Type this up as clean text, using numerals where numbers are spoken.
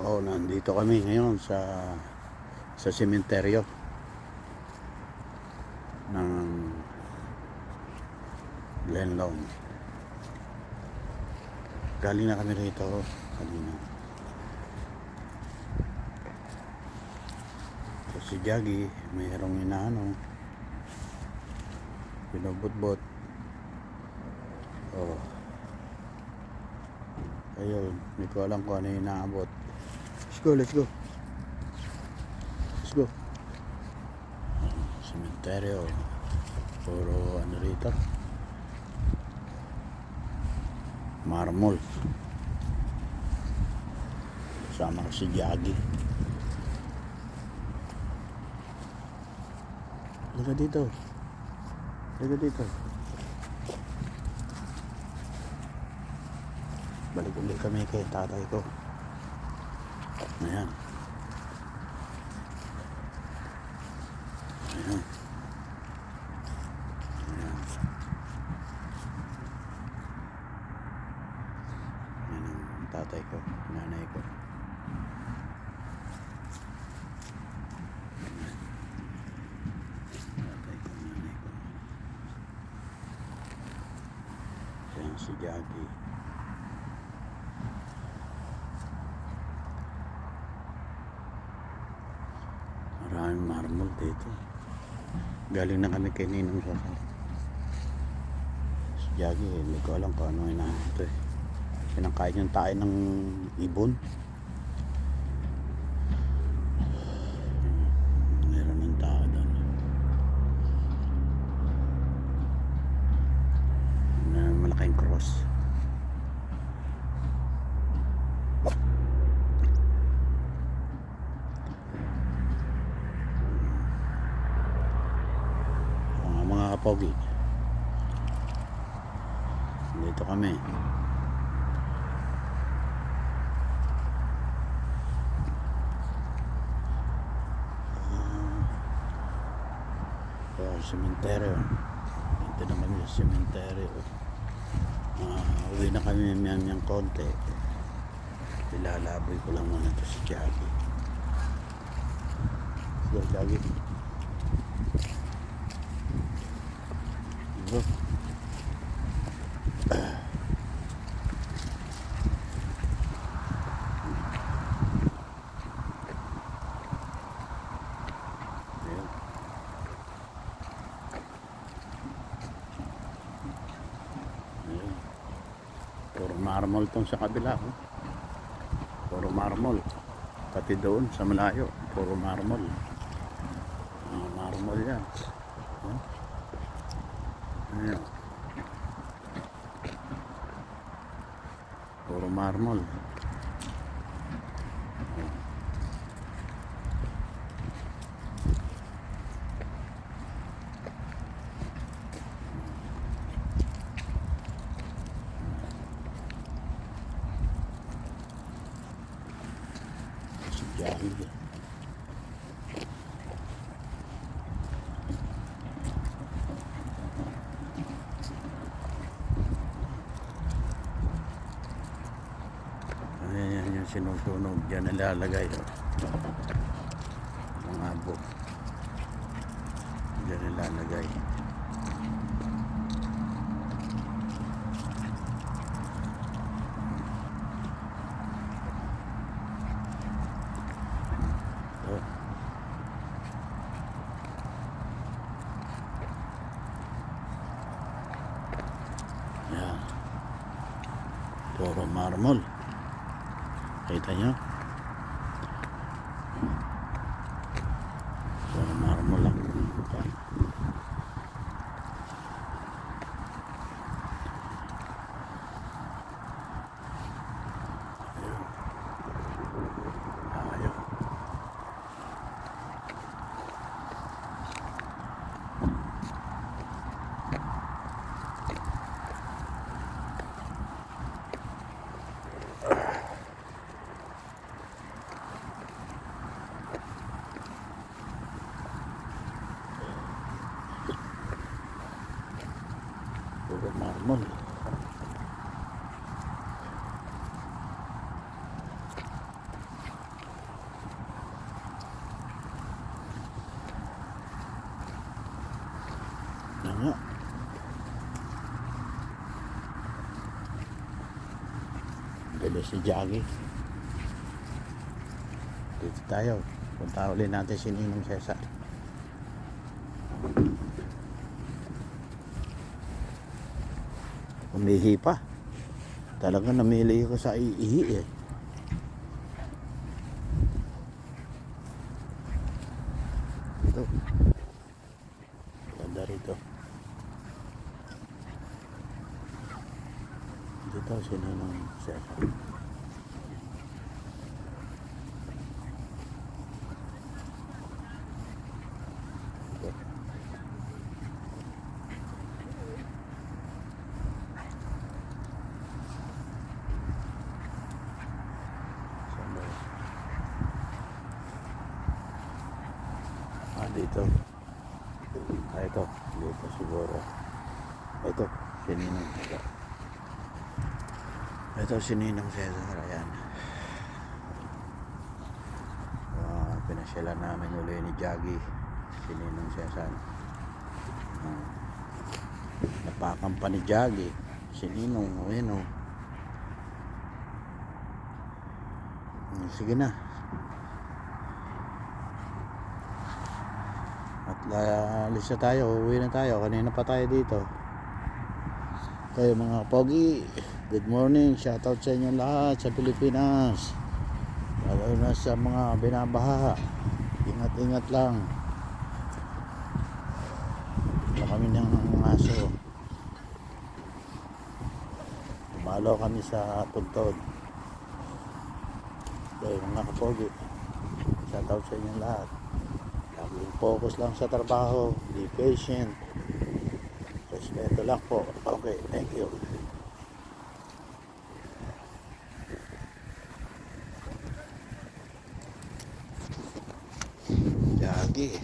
Oh, nandito kami ngayon sa sementeryo ng Glenlong. Galing na kami rito kanina. So, si Jaggy mayroong binubot-bot. Oh, ayun, hindi ko alam kung ano yung inaabot. Let's go. Sementeryo. Puro ano rito, marmol. Kasama ko si Jaggy. Liga dito. Balik ulit kami kay tatay ko. Ayan. Ayan ang tatay ko, nanay ko. Ayan si Jaggy. Maraming marmol dito. Galing na kami kay Ninong Sasar. Si Jaggy, hindi ko alam kung ano ito eh. Pinangkain yung tayo ng ibon. Meron ng tao doon. Malaking cross. Mga kapogi, dito kami. Sementeryo. Dito na kami sa sementeryo. Uwi na kami ng konti. Ilalaboy ko lang muna ito si Jaggy. Go Jaggy. Go. Puro marmol tong sa kabila. Puro marmol. Pati doon sa malayo, puro marmol. Marmol yan. Ayan. Puro marmol. Jaggy. Ayan yung sinusunog dyan, nalalagay ang abo dyan nalalagay. Yan. Puro marmol. Kita nyo? Puro marmol lang. Puro marmol. nga. Bilis si Jackie. Dito tayo. Punta ulit natin si Ninong Cesar. Umihi pa. Talagang namili ko sa iihi eh. Ito. Ganda rito. Dito si Ninong Cesar. Dito. Ito. Dito siguro. Ito. Si Ninong Cesar. Ito si Ninong Cesar. Ayan. Pinasyalan namin uli ni Jaggy. Si Ninong Cesar. Napakan pa ni Jaggy. Si Ninong. Ayan o. Sige na. At alis na tayo, uwi na tayo. Kanina pa tayo dito. Kayo mga pogi, good morning. Shoutout sa inyo lahat sa Pilipinas. Lalo na sa mga binabaha. Ingat-ingat lang. Wala kami ng aso. Tumalo kami sa tuntod. Kayo mga kapogi, shoutout sa inyo lahat. Focus lang sa trabaho, be patient, respeto lang po. Okay, thank you. Jaggy.